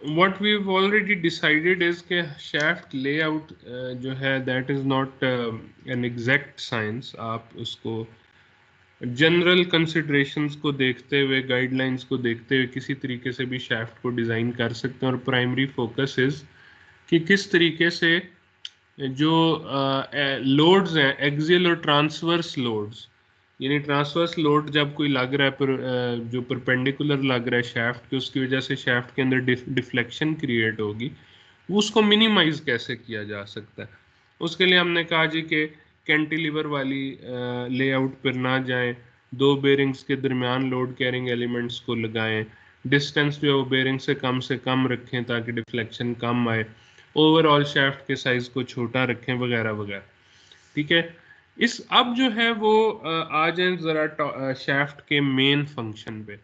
what we've already decided is कि shaft layout जो है that is not an exact science. आप उसको जनरल कंसिडरेशंस को देखते हुए, गाइडलाइंस को देखते हुए किसी तरीके से भी shaft को डिज़ाइन कर सकते हैं, और प्राइमरी फोकस इज कि किस तरीके से जो लोड्स हैं, एक्सियल और ट्रांसवर्स लोड्स, यानी ट्रांसवर्स लोड जब कोई लग रहा है पर जो परपेंडिकुलर लग रहा है शाफ्ट के, उसकी वजह से शाफ्ट के अंदर डिफ्लेक्शन क्रिएट होगी, वो उसको मिनिमाइज कैसे किया जा सकता है। उसके लिए हमने कहा जी कि कैंटिलीवर वाली लेआउट पर ना जाएं, दो बेरिंग्स के दरमियान लोड कैरिंग एलिमेंट्स को लगाएं, डिस्टेंस जो है वो बेरिंग से कम रखें ताकि डिफ्लेक्शन कम आए, ओवरऑल शाफ्ट के साइज को छोटा रखें, वगैरह वगैरह। ठीक है, इस अब जो है वो आ जाए जरा शाफ्ट के मेन फंक्शन पे।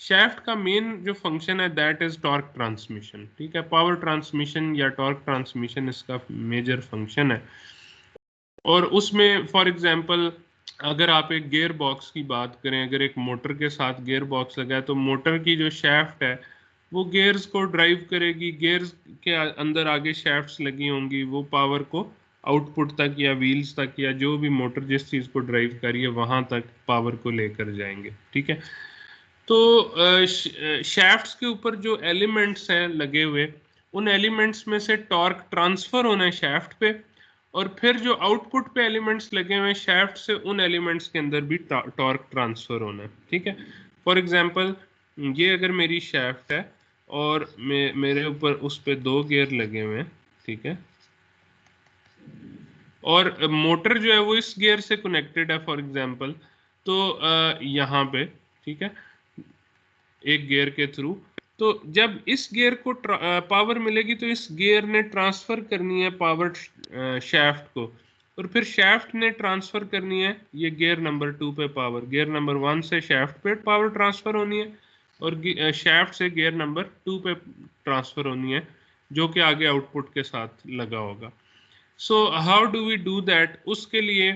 शाफ्ट का मेन जो फंक्शन है दैट इज टॉर्क ट्रांसमिशन। ठीक है, पावर ट्रांसमिशन या टॉर्क ट्रांसमिशन इसका मेजर फंक्शन है। और उसमें फॉर एग्जांपल अगर आप एक गियर बॉक्स की बात करें, अगर एक मोटर के साथ गियर बॉक्स लगा है तो मोटर की जो शाफ्ट है वो गियर्स को ड्राइव करेगी, गियर्स के अंदर आगे शाफ्ट्स लगी होंगी, वो पावर को आउटपुट तक या व्हील्स तक या जो भी मोटर जिस चीज़ को ड्राइव करिए वहां तक पावर को लेकर जाएंगे। ठीक है, तो शाफ्ट्स के ऊपर जो एलिमेंट्स हैं लगे हुए, उन एलिमेंट्स में से टॉर्क ट्रांसफर होना है शाफ्ट पे, और फिर जो आउटपुट पे एलिमेंट्स लगे हुए हैं शाफ्ट से, उन एलिमेंट्स के अंदर भी टॉर्क ट्रांसफर होना है। ठीक है, फॉर एग्जांपल ये अगर मेरी शाफ्ट है और मेरे ऊपर उस पे दो गियर लगे हुए हैं, ठीक है, और मोटर जो है वो इस गियर से कनेक्टेड है फॉर एग्जांपल, तो यहाँ पे, ठीक है, एक गियर के थ्रू, तो जब इस गियर को पावर मिलेगी तो इस गियर ने ट्रांसफर करनी है पावर शाफ्ट को, और फिर शाफ्ट ने ट्रांसफर करनी है ये गियर नंबर 2 पे पावर, गियर नंबर 1 से शाफ्ट पे पावर ट्रांसफर होनी है, और शाफ्ट से गियर नंबर 2 पे ट्रांसफर होनी है, जो कि आगे आउटपुट के साथ लगा होगा। So how do we do that? उसके लिए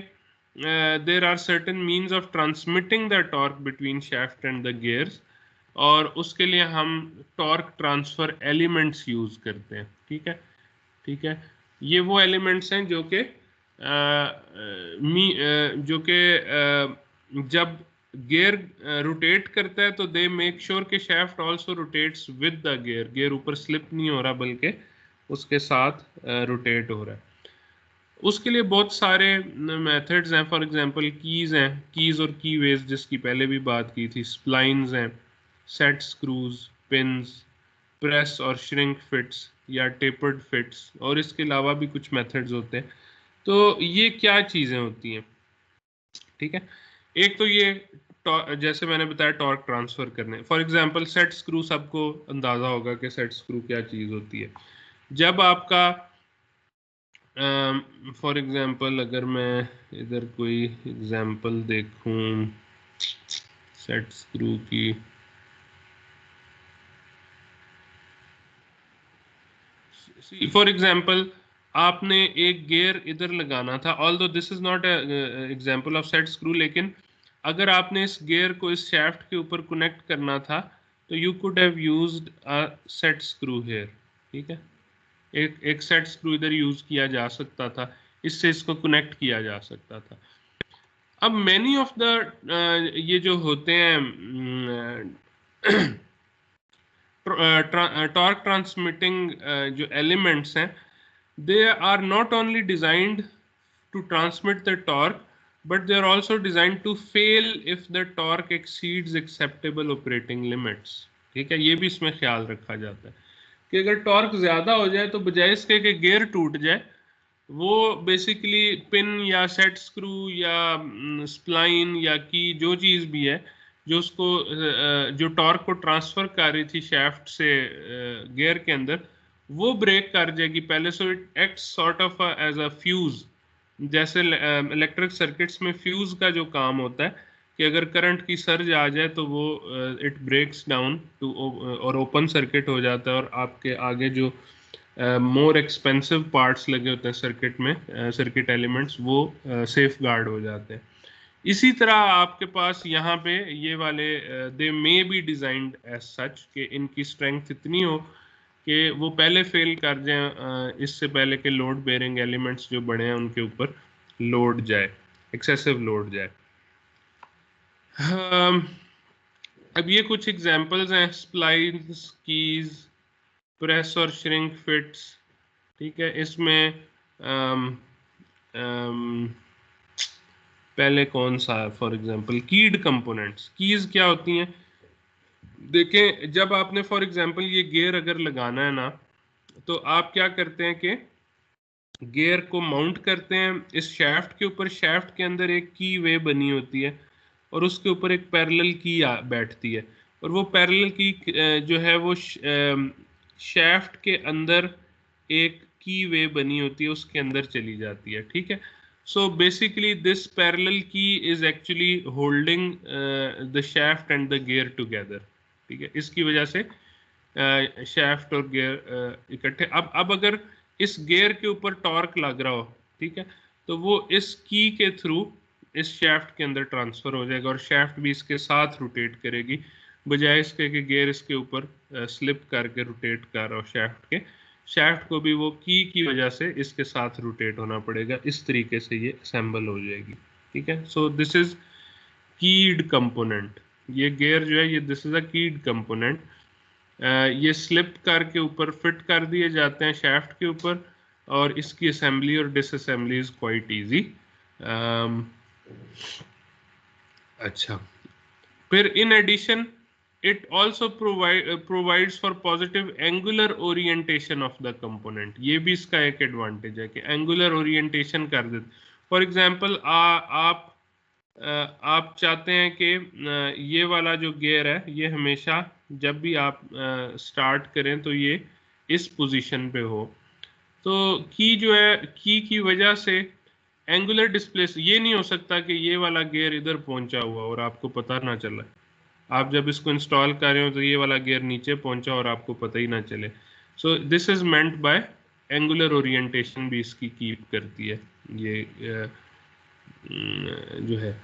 there are certain means of transmitting the torque between shaft and the gears, और उसके लिए हम टॉर्क ट्रांसफर एलिमेंट्स यूज करते हैं। ठीक है, ठीक है, ये वो एलिमेंट्स हैं जो कि जो कि जब गियर रोटेट करता है तो दे मेक श्योर कि shaft also rotates with the gear, gear ऊपर स्लिप नहीं हो रहा बल्कि उसके साथ रोटेट हो रहा है। उसके लिए बहुत सारे मेथड्स हैं, फॉर एग्जांपल कीज़ हैं, कीज़ और की वेज जिसकी पहले भी बात की थी, स्प्लाइंस हैं, सेट स्क्रूज, पिन्स, प्रेस और श्रिंक फिट्स या टेपर्ड फिट्स, और इसके अलावा भी कुछ मेथड्स होते हैं। तो ये क्या चीज़ें होती हैं? ठीक है, एक तो ये जैसे मैंने बताया टॉर्क ट्रांसफर करने, फॉर एग्जांपल सेट स्क्रू, सबको अंदाजा होगा कि सेट स्क्रू क्या चीज़ होती है। जब आपका फॉर एग्जांपल अगर मैं इधर कोई एग्जांपल देखूं सेट स्क्रू की, फॉर एग्जांपल आपने एक गियर इधर लगाना था, although this is not example of set screw, लेकिन अगर आपने इस गियर को इस शाफ्ट के ऊपर कनेक्ट करना था तो you could have used a set screw here. ठीक है, एक सेट स्क्रू इधर यूज किया जा सकता था, इससे इसको कनेक्ट किया जा सकता था। अब मैनी ऑफ द ये जो होते हैं टॉर्क ट्रांसमिटिंग जो एलिमेंट्स हैं, they are not only designed to transmit the torque, but they are also designed to fail if the torque exceeds acceptable operating limits। ठीक है, ये भी इसमें ख्याल रखा जाता है कि अगर टॉर्क ज्यादा हो जाए तो बजाय इसके कि गियर टूट जाए, वो बेसिकली पिन या सेट स्क्रू या स्प्लाइन या की जो चीज़ भी है जो उसको जो टॉर्क को ट्रांसफर कर रही थी शाफ्ट से गियर के अंदर, वो ब्रेक कर जाएगी पहले। So it act sort of as a fuse, जैसे इलेक्ट्रिक सर्किट्स में फ्यूज का जो काम होता है कि अगर करंट की सर्ज आ जाए तो वो इट ब्रेक्स डाउन टू और ओपन सर्किट हो जाता है, और आपके आगे जो मोर एक्सपेंसिव पार्ट्स लगे होते हैं सर्किट में, सर्किट एलिमेंट्स, वो सेफ गार्ड हो जाते हैं। इसी तरह आपके पास यहाँ पे ये वाले they may be designed as such कि इनकी स्ट्रेंथ इतनी हो कि वो पहले फेल कर जाए, इससे पहले कि लोड बेयरिंग एलिमेंट्स जो बड़े हैं उनके ऊपर लोड जाए, एक्सेसिव लोड जाए। अब ये कुछ एग्जांपल्स हैं, स्प्लाइंस, कीज, प्रेस और श्रिंक फिट्स। ठीक है, इसमें अम, अम, पहले कौन सा है, फॉर एग्जांपल कीड कंपोनेंट्स। कीज क्या होती हैं? देखें, जब आपने फॉर एग्जांपल ये गियर अगर लगाना है ना, तो आप क्या करते हैं कि गियर को माउंट करते हैं इस शैफ्ट के ऊपर। शैफ्ट के अंदर एक की वे बनी होती है और उसके ऊपर एक पैरेलल की बैठती है, और वो पैरेलल की जो है वो शैफ्ट के अंदर एक की वे बनी होती है, उसके अंदर चली जाती है। ठीक है, सो बेसिकली दिस पैरेलल की is actually holding the shaft and the gear together. ठीक है, इसकी वजह से शैफ्ट और गियर इकट्ठे। अब अगर इस गियर के ऊपर टॉर्क लग रहा हो, ठीक है, तो वो इस की के थ्रू इस शैफ्ट के अंदर ट्रांसफर हो जाएगा और शैफ्ट भी इसके साथ रोटेट करेगी, बजाय इसके कि गियर इसके ऊपर स्लिप करके रोटेट कर रहा हो शैफ्ट के। शैफ्ट को भी वो की वजह से इसके साथ रोटेट होना पड़ेगा। इस तरीके से ये असेंबल हो जाएगी। ठीक है, सो दिस इज कीड कंपोनेंट। ये गियर जो है, ये दिस इज अ कीड कंपोनेंट। ये स्लिप करके ऊपर फिट कर दिए जाते हैं शैफ्ट के ऊपर, और इसकी असेंबली और डिसअसेंबली इज क्वाइट इजी। अच्छा, फिर in addition it also provides for positive angular orientation of the component. ये भी इसका एक एडवांटेज है कि एंगुलर ओरिएंटेशन कर देते। फॉर एग्जाम्पल आप चाहते हैं कि ये वाला जो गियर है, ये हमेशा जब भी आप स्टार्ट करें तो ये इस पोजीशन पे हो। तो की जो है, की वजह से एंगुलर डिस्प्लेस ये नहीं हो सकता कि ये वाला गियर इधर पहुंचा हुआ और आपको पता ना चला। आप जब इसको इंस्टॉल कर रहे हो तो ये वाला गियर नीचे पहुंचा और आपको पता ही ना चले। सो this is meant bye angular orientation भी इसकी कीप करती है ये जो है।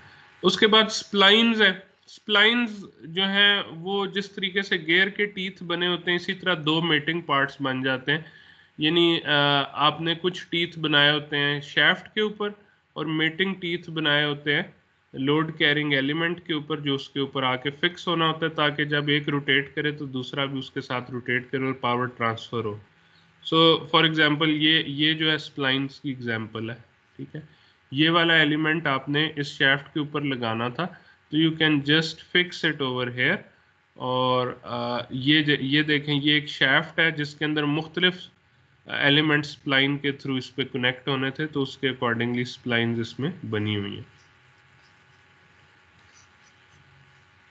उसके बाद स्प्लाइंस है। स्प्लाइंस जो है वो जिस तरीके से गियर के टीथ बने होते हैं, इसी तरह दो मेटिंग पार्ट्स बन जाते हैं। यानी आपने कुछ टीथ बनाए होते हैं शैफ्ट के ऊपर और मेटिंग टीथ बनाए होते हैं लोड कैरिंग एलिमेंट के ऊपर, जो उसके ऊपर आके फिक्स होना होता है ताकि जब एक रोटेट करे तो दूसरा भी उसके साथ रोटेट करे और पावर ट्रांसफर हो। सो फॉर एग्जांपल ये जो है स्प्लाइंस की एग्जांपल है। ठीक है, ये वाला एलिमेंट आपने इस शैफ्ट के ऊपर लगाना था, तो you can just fix it over here. और ये देखें, ये एक शैफ्ट है जिसके अंदर मुख्तलिफ एलिमेंट स्प्लाइन के थ्रू इस पे कनेक्ट होने थे, तो उसके अकॉर्डिंगली स्प्लाइंस इसमें बनी हुई हैं।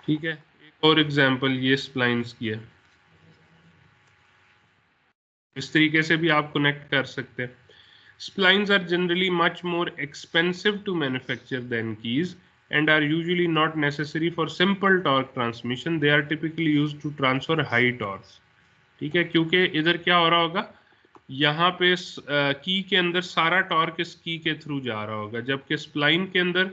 ठीक है, एक और एग्जांपल ये स्प्लाइंस की है। इस तरीके से भी आप कनेक्ट कर सकते हैं। Splines are generally much more expensive to manufacture than keys and are usually not necessary for simple torque transmission. They are typically used to transfer high torques. ठीक है, क्योंकि इधर क्या हो रहा होगा, यहाँ पे की के अंदर सारा टॉर्क इस की के थ्रू जा रहा होगा, जबकि स्प्लाइन के अंदर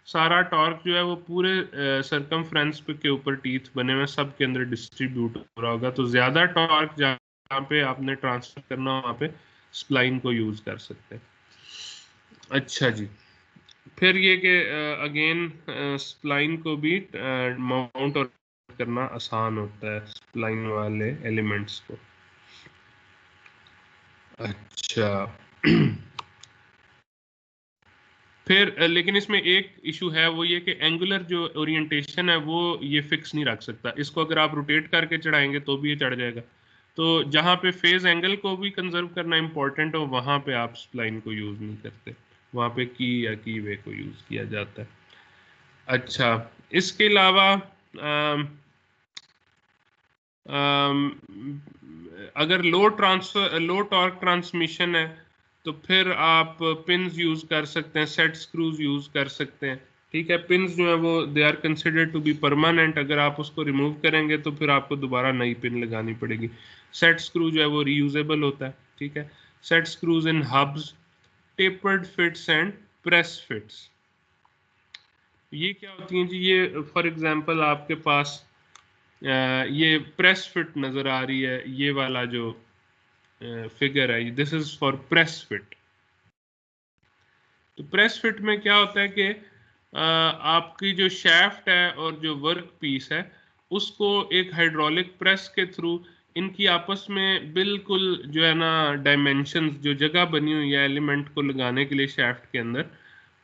सारा टॉर्क जो है वो पूरे सरकमफ्रेंस के ऊपर टीथ बने हुए सब के अंदर डिस्ट्रीब्यूट हो रहा होगा। तो ज्यादा टॉर्क जहाँ पे आपने ट्रांसफर करना हो वहाँ पे स्प्लाइन को यूज कर सकते हैं। अच्छा जी, फिर ये कि अगेन स्प्लाइन को भी माउंट और करना आसान होता है स्प्लाइन वाले एलिमेंट्स को। अच्छा फिर लेकिन इसमें एक इशू है, वो ये कि एंगुलर जो ओरिएंटेशन है वो ये फिक्स नहीं रख सकता। इसको अगर आप रोटेट करके चढ़ाएंगे तो भी ये चढ़ जाएगा। तो जहाँ पे फेज एंगल को भी कंजर्व करना इंपॉर्टेंट हो, वहाँ पे आप स्प्लाइन को यूज नहीं करते, वहाँ पे की या की वे को यूज किया जाता है। अच्छा, इसके अलावा अगर लो टॉर्क ट्रांसमिशन है तो फिर आप पिन्स यूज कर सकते हैं, सेट स्क्रूज यूज कर सकते हैं। ठीक है, पिन्स जो है वो they are considered to be permanent. अगर आप उसको रिमूव करेंगे तो फिर आपको दोबारा नई पिन लगानी पड़ेगी। सेट स्क्रू जो है वो रीयूजेबल होता है। ठीक है, set screws in hubs, tapered fits and press fits. ये क्या होती हैं जी? ये फॉर एग्जांपल आपके पास ये प्रेस फिट नजर आ रही है, ये वाला जो फिगर है, this is for press fit. तो प्रेस फिट में क्या होता है कि आपकी जो शैफ्ट है और जो वर्क पीस है उसको एक हाइड्रोलिक प्रेस के थ्रू इनकी आपस में बिल्कुल जो है ना डायमेंशंस, जो जगह बनी हुई है एलिमेंट को लगाने के लिए शैफ्ट के अंदर,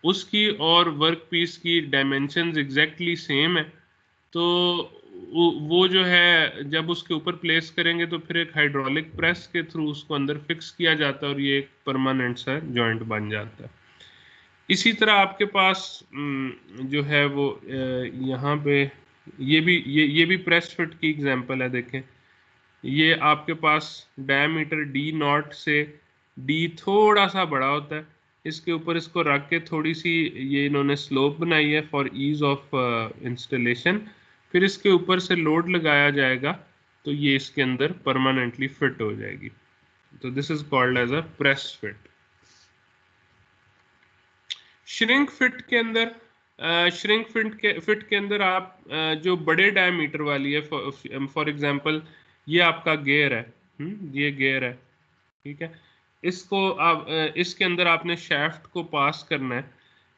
उसकी और वर्क पीस की डायमेंशंस एग्जैक्टली सेम है। तो वो जो है जब उसके ऊपर प्लेस करेंगे तो फिर एक हाइड्रोलिक प्रेस के थ्रू उसको अंदर फिक्स किया जाता है और ये एक परमानेंट सा जॉइंट बन जाता है। इसी तरह आपके पास जो है वो यहाँ पे ये भी प्रेस फिट की एग्जांपल है। देखें, ये आपके पास डायमीटर डी नॉट से डी थोड़ा सा बड़ा होता है, इसके ऊपर इसको रख के थोड़ी सी ये इन्होंने स्लोप बनाई है फॉर ईज ऑफ इंस्टॉलेशन। फिर इसके ऊपर से लोड लगाया जाएगा तो ये इसके अंदर परमानेंटली फिट हो जाएगी। तो this is called as a press fit. Shrink fit के अंदर फिट के अंदर आप जो बड़े डायमीटर वाली है, फॉर एग्जांपल ये आपका गियर है, ये गियर है, ठीक है। इसको आप इसके अंदर आपने शाफ्ट को पास करना है,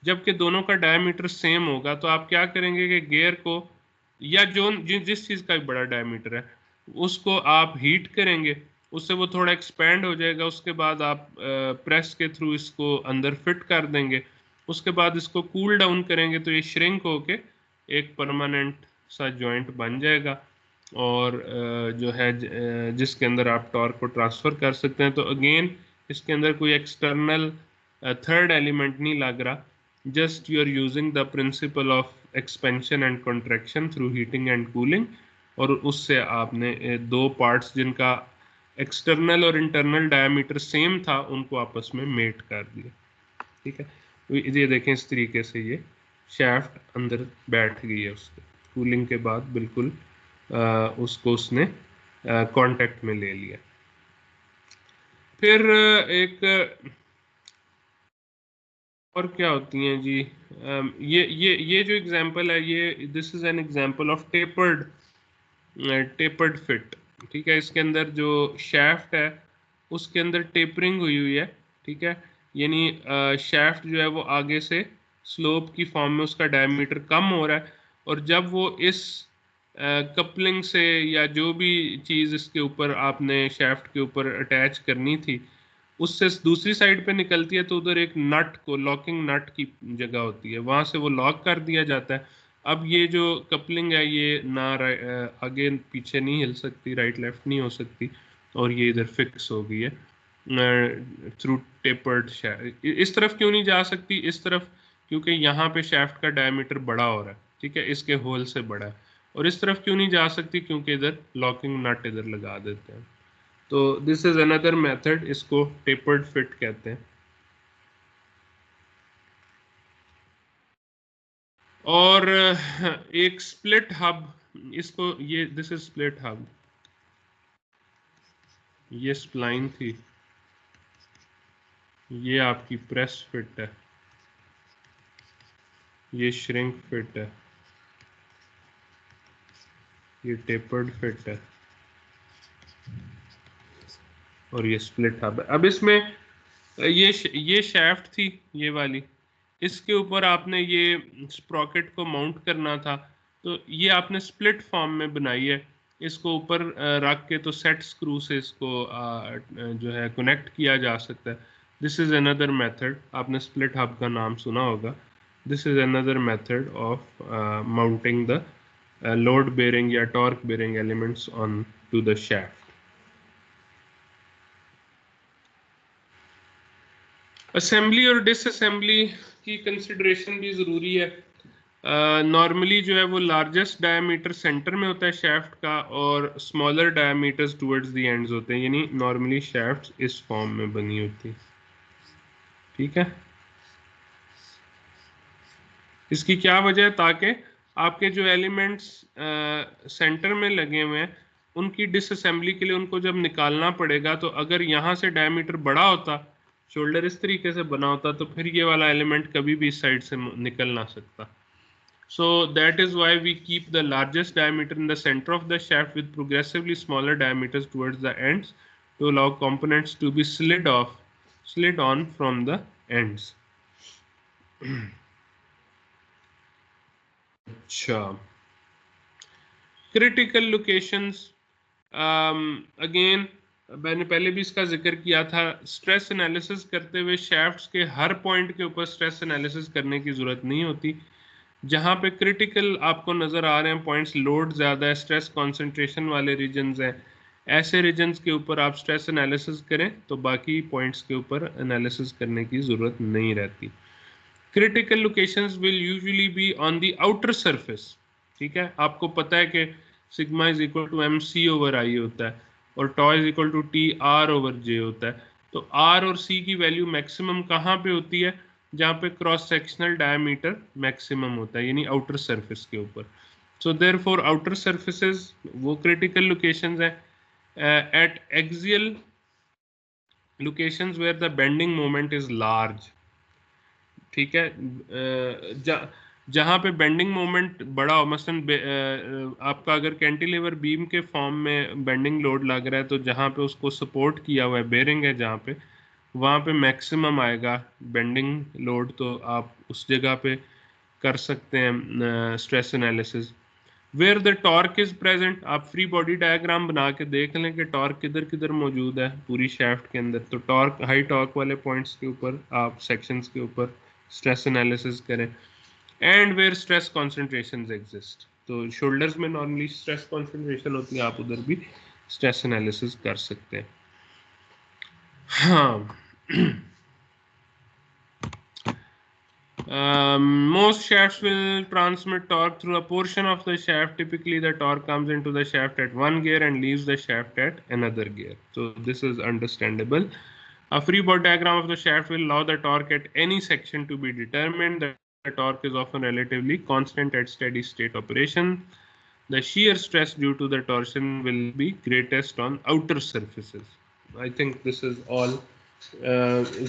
जबकि दोनों का डायमीटर सेम होगा तो आप क्या करेंगे कि गियर को या जो जिस चीज का भी बड़ा डायमीटर है उसको आप हीट करेंगे, उससे वो थोड़ा एक्सपेंड हो जाएगा। उसके बाद आप प्रेस के थ्रू इसको अंदर फिट कर देंगे। उसके बाद इसको कूल डाउन करेंगे तो ये श्रिंक होके एक परमानेंट सा जॉइंट बन जाएगा और जो है जिसके अंदर आप टॉर्क को ट्रांसफर कर सकते हैं। तो अगेन इसके अंदर कोई एक्सटर्नल थर्ड एलिमेंट नहीं लग रहा, just you are using the principle of expansion and contraction through heating and cooling, और उससे आपने दो पार्ट्स जिनका एक्सटर्नल और इंटरनल डायमीटर सेम था उनको आपस में मेट कर दिया, ठीक है। तो ये देखें, इस तरीके से ये शैफ्ट अंदर बैठ गई है, उसके कूलिंग के बाद बिल्कुल उसको उसने कांटेक्ट में ले लिया। फिर एक और क्या होती हैं जी, ये जो एग्जांपल है, ये this is an example of tapered fit, ठीक है। इसके अंदर जो शैफ्ट है उसके अंदर टेपरिंग हुई हुई है, ठीक है। यानी शैफ्ट जो है वो आगे से स्लोप की फॉर्म में उसका डायमीटर कम हो रहा है, और जब वो इस कपलिंग से या जो भी चीज़ इसके ऊपर आपने शैफ्ट के ऊपर अटैच करनी थी उससे दूसरी साइड पे निकलती है तो उधर एक नट को, लॉकिंग नट की जगह होती है, वहां से वो लॉक कर दिया जाता है। अब ये जो कपलिंग है ये ना आगे पीछे नहीं हिल सकती, राइट लेफ्ट नहीं हो सकती, और ये इधर फिक्स हो गई है थ्रू टेपर्ड शैफ्ट। इस तरफ क्यों नहीं जा सकती, इस तरफ क्योंकि यहाँ पे शैफ्ट का डायमीटर बड़ा हो रहा है, ठीक है, इसके होल से बड़ा है। और इस तरफ क्यों नहीं जा सकती, क्योंकि इधर लॉकिंग नट इधर लगा देते हैं। तो दिस इज अनदर मेथड, इसको टेपर्ड फिट कहते हैं। और एक स्प्लिट हब, इसको ये दिस इज स्प्लिट हब, ये स्प्लाइन थी, ये आपकी प्रेस फिट है, ये श्रिंक फिट है, ये टेपर्ड फिट है, और ये स्प्लिट हब है। अब इसमें ये शैफ्ट थी ये वाली, इसके ऊपर आपने ये स्प्रॉकेट को माउंट करना था, तो ये आपने स्प्लिट फॉर्म में बनाई है। इसको ऊपर रख के तो सेट स्क्रू से इसको जो है कनेक्ट किया जा सकता है। दिस इज अनदर मेथड, आपने स्प्लिट हब का नाम सुना होगा। This is another method of mounting the load bearing या torque bearing elements on to the shaft. Assembly और डिसअसेंबली की कंसिडरेशन भी ज़रूरी है। नॉर्मली जो है वो लार्जेस्ट डायमीटर सेंटर में होता है शैफ्ट का, और smaller diameters towards the ends होते हैं, यानी नॉर्मली शैफ्ट इस फॉर्म में बनी होती है, ठीक है। इसकी क्या वजह है, ताकि आपके जो एलिमेंट्स सेंटर में लगे हुए हैं उनकी डिसअसेंबली के लिए उनको जब निकालना पड़ेगा, तो अगर यहाँ से डायमीटर बड़ा होता, शोल्डर इस तरीके से बना होता, तो फिर ये वाला एलिमेंट कभी भी इस साइड से निकल ना सकता। So that is why we keep the largest diameter in the center of the shaft with progressively smaller diameters towards the ends to allow components to be slid on from the ends. अच्छा, critical locations, again मैंने पहले भी इसका जिक्र किया था, stress analysis करते हुए शैफ्ट्स के हर पॉइंट के ऊपर स्ट्रेस एनालिसिस करने की जरूरत नहीं होती। जहां पे क्रिटिकल आपको नजर आ रहे हैं पॉइंट्स, लोड ज़्यादा है, स्ट्रेस कॉन्सेंट्रेशन वाले रीजन्स हैं, ऐसे रीजन्स के ऊपर आप स्ट्रेस एनालिसिस करें तो बाकी पॉइंट्स के ऊपर एनालिसिस करने की ज़रूरत नहीं रहती। Critical locations will usually be on the outer surface. ठीक है, आपको पता है कि sigma is equal to M C over I होता है और tau is equal to T R over J होता है। तो आर और सी की वैल्यू मैक्सिमम कहाँ पे होती है? जहाँ पे क्रॉस सेक्शनल डायमीटर मैक्सिमम होता है, यानी आउटर सरफेस के ऊपर। सो देयरफॉर आउटर सरफेसेस वो क्रिटिकल लोकेशंस हैं। At axial locations where the bending moment is large. ठीक है, जहाँ पे बेंडिंग मोमेंट बड़ा हो, मसलन आपका अगर कैंटिलीवर बीम के फॉर्म में बेंडिंग लोड लग रहा है तो जहाँ पे उसको सपोर्ट किया हुआ है, बेरिंग है जहाँ पे, वहाँ पे मैक्सिमम आएगा बेंडिंग लोड, तो आप उस जगह पे कर सकते हैं stress analysis. Where the torque is present, आप फ्री बॉडी डायग्राम बना के देख लें कि टॉर्क किधर किधर मौजूद है पूरी शाफ्ट के अंदर। तो टॉर्क, हाई टॉर्क वाले पॉइंट्स के ऊपर आप सेक्शंस के ऊपर स्ट्रेस एनालिसिस करें। And where stress concentrations exist, तो शोल्डर्स में नॉर्मली स्ट्रेस कॉन्सेंट्रेशन होती है, आप उधर भी स्ट्रेस एनालिसिस कर सकते हैं। हाँ, most shafts will transmit torque through a portion of the shaft. Typically, the torque comes into the shaft at one gear and leaves the shaft at another gear. So this is understandable. A free body diagram of the shaft will allow the torque at any section to be determined. The torque is often relatively constant at steady state operation. The shear stress due to the torsion will be greatest on outer surfaces. I think this is all.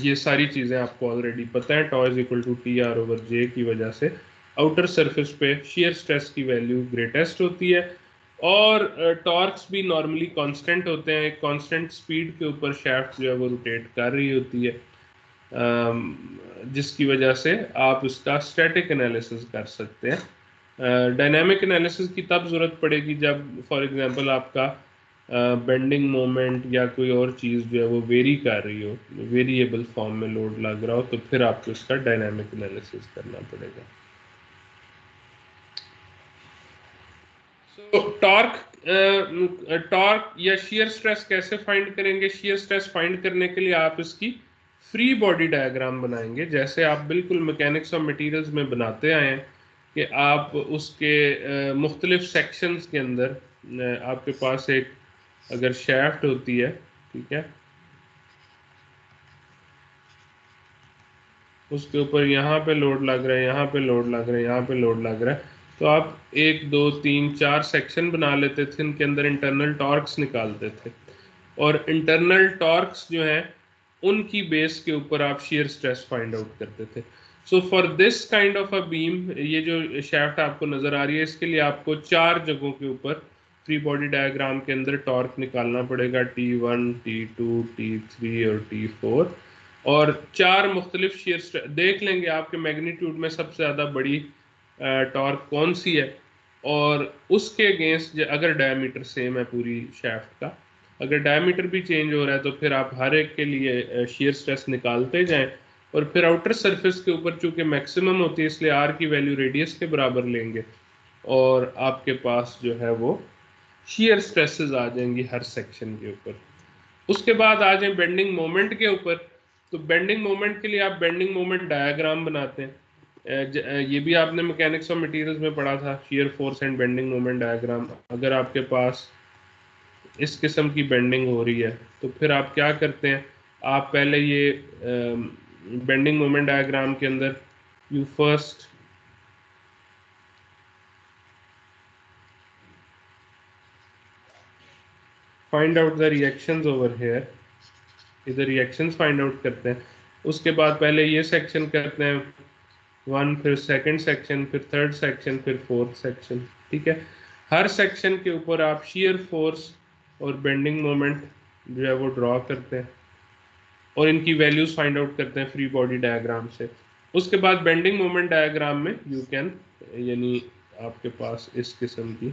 ये सारी चीज़ें आपको already पता है। Tau is equal to T R over J की वजह से outer surface पे शेयर स्ट्रेस की वैल्यू ग्रेटेस्ट होती है और टॉर्क्स भी नॉर्मली कांस्टेंट होते हैं। एक कांस्टेंट स्पीड के ऊपर शाफ्ट जो है वो रोटेट कर रही होती है, जिसकी वजह से आप उसका स्टैटिक एनालिसिस कर सकते हैं। डायनामिक एनालिसिस की तब ज़रूरत पड़ेगी जब फॉर एग्जांपल आपका बेंडिंग मोमेंट या कोई और चीज़ जो है वो वेरी कर रही हो, वेरिएबल फॉर्म में लोड लग रहा हो, तो फिर आपको इसका डायनामिक एनालिसिस करना पड़ेगा। टॉर्क या शियर स्ट्रेस कैसे फाइंड करेंगे? शियर स्ट्रेस फाइंड करने के लिए आप इसकी फ्री बॉडी डायग्राम बनाएंगे, जैसे आप बिल्कुल मैकेनिक्स ऑफ मटेरियल्स में बनाते आए हैं कि आप उसके मुख्तलिफ सेक्शंस के अंदर आपके पास एक अगर शैफ्ट होती है, ठीक है, उसके ऊपर यहाँ पे लोड लग रहा है, यहाँ पे लोड लग रहा है, यहाँ पे लोड लग रहा है, तो आप 1 2 3 4 सेक्शन बना लेते थे, इनके अंदर इंटरनल टॉर्क्स निकालते थे और इंटरनल टॉर्क्स जो है उनकी बेस के ऊपर आप शेयर स्ट्रेस फाइंड आउट करते थे। So for this kind of a beam, ये जो शैफ्ट आपको नजर आ रही है, इसके लिए आपको 4 जगहों के ऊपर फ्री बॉडी डायग्राम के अंदर टॉर्क निकालना पड़ेगा, T1 T2 T3 और T4, और 4 मुख्तलिफ शेयर देख लेंगे आपके मैग्नीट्यूड में सबसे ज़्यादा बड़ी टॉर्क कौन सी है, और उसके अगेंस्ट अगर डायमीटर सेम है पूरी शैफ्ट का, अगर डायमीटर भी चेंज हो रहा है तो फिर आप हर एक के लिए शेयर स्ट्रेस निकालते जाएं और फिर आउटर सरफेस के ऊपर चूंकि मैक्सिमम होती है इसलिए आर की वैल्यू रेडियस के बराबर लेंगे और आपके पास जो है वो शेयर स्ट्रेसेस आ जाएंगी हर सेक्शन के ऊपर। उसके बाद आ जाए बेंडिंग मोमेंट के ऊपर, तो बेंडिंग मोमेंट के लिए आप बेंडिंग मोमेंट डायग्राम बनाते हैं। ये भी आपने मैकेनिक्स ऑफ मटेरियल्स में पढ़ा था, shear force and bending moment diagram. अगर आपके पास इस किस्म की बेंडिंग हो रही है तो फिर आप क्या करते हैं, आप पहले ये बेंडिंग मोमेंट डायग्राम के अंदर you first find out the reactions over here, इधर रिएक्शंस फाइंड आउट करते हैं। उसके बाद पहले ये सेक्शन करते हैं 1, फिर सेकंड सेक्शन, फिर थर्ड सेक्शन, फिर फोर्थ सेक्शन। ठीक है, हर सेक्शन के ऊपर आप शियर फोर्स और बेंडिंग मोमेंट जो है वो ड्रॉ करते हैं और इनकी वैल्यूज फाइंड आउट करते हैं फ्री बॉडी डायग्राम से। उसके बाद बेंडिंग मोमेंट डायग्राम में यू कैन, यानी आपके पास इस किस्म की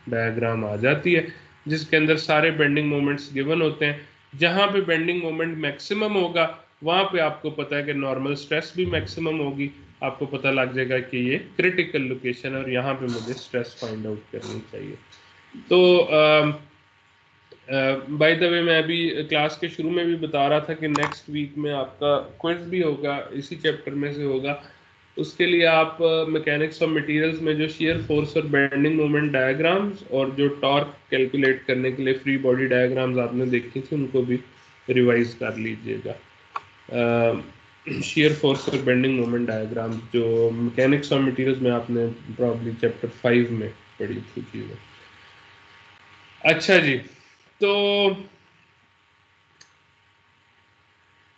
डायग्राम आ जाती है जिसके अंदर सारे बेंडिंग मोमेंट्स गिवन होते हैं। जहां पे बेंडिंग मोमेंट मैक्सिमम होगा वहां पे आपको पता है कि नॉर्मल स्ट्रेस भी मैक्सिमम होगी। आपको पता लग जाएगा कि ये क्रिटिकल लोकेशन है और यहाँ पे मुझे स्ट्रेस फाइंड आउट करनी चाहिए। तो बाय द वे, मैं अभी क्लास के शुरू में भी बता रहा था कि नेक्स्ट वीक में आपका क्विज भी होगा, इसी चैप्टर में से होगा। उसके लिए आप मैकेनिक्स ऑफ मटेरियल्स में जो शियर फोर्स और बेंडिंग मोमेंट डायग्राम्स और जो टॉर्क कैलकुलेट करने के लिए फ्री बॉडी डायग्राम्स आपने देखी थी उनको भी रिवाइज कर लीजिएगा। शियर फोर्स और बेंडिंग मोमेंट डायग्राम जो मैकेनिक्स ऑफ मटेरियल्स में आपने प्रॉब्ली चैप्टर 5 में पढ़ी थी चीज़ें। अच्छा जी, तो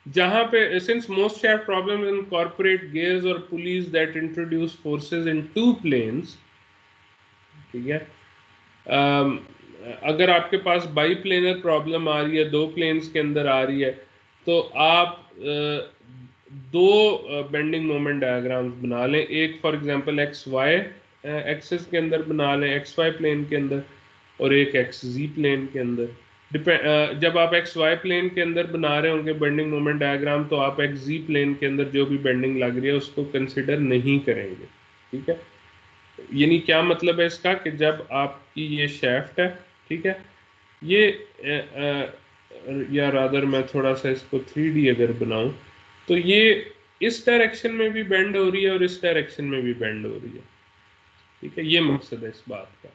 जहां पे since most shaft problems incorporate gears or pulleys that introduce forces in two planes, ठीक है, अगर आपके पास बाई प्लेनर प्रॉब्लम आ रही है, दो प्लेन्स के अंदर आ रही है, तो आप दो बेंडिंग मोमेंट डायग्राम्स बना लें। एक for example X Y axis के अंदर बना लें, एक्स वाई प्लेन के अंदर, और एक एक्स जी प्लेन के अंदर। जब आप एक्स वाई प्लेन के अंदर बना रहे होंगे बेंडिंग मोमेंट डायग्राम, तो आप एक्स जी प्लेन के अंदर जो भी बेंडिंग लग रही है उसको कंसिडर नहीं करेंगे, ठीक है। यानी क्या मतलब है इसका, कि जब आपकी ये शेफ्ट है, ठीक है, ये या रादर मैं थोड़ा सा इसको 3D अगर बनाऊं, तो ये इस डायरेक्शन में भी बेंड हो रही है और इस डायरेक्शन में भी बेंड हो रही है, ठीक है। ये मकसद है इस बात का।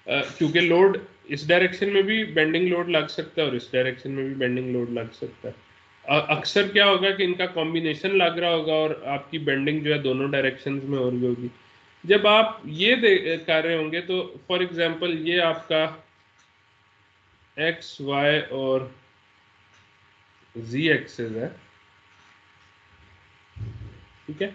क्योंकि लोड इस डायरेक्शन में भी बेंडिंग लोड लग सकता है और इस डायरेक्शन में भी बेंडिंग लोड लग सकता है। अक्सर क्या होगा कि इनका कॉम्बिनेशन लग रहा होगा और आपकी बेंडिंग जो है दोनों डायरेक्शंस में हो रही होगी। जब आप ये कर रहे होंगे तो फॉर एग्जांपल ये आपका एक्स वाई और जी एक्सिस है, ठीक है।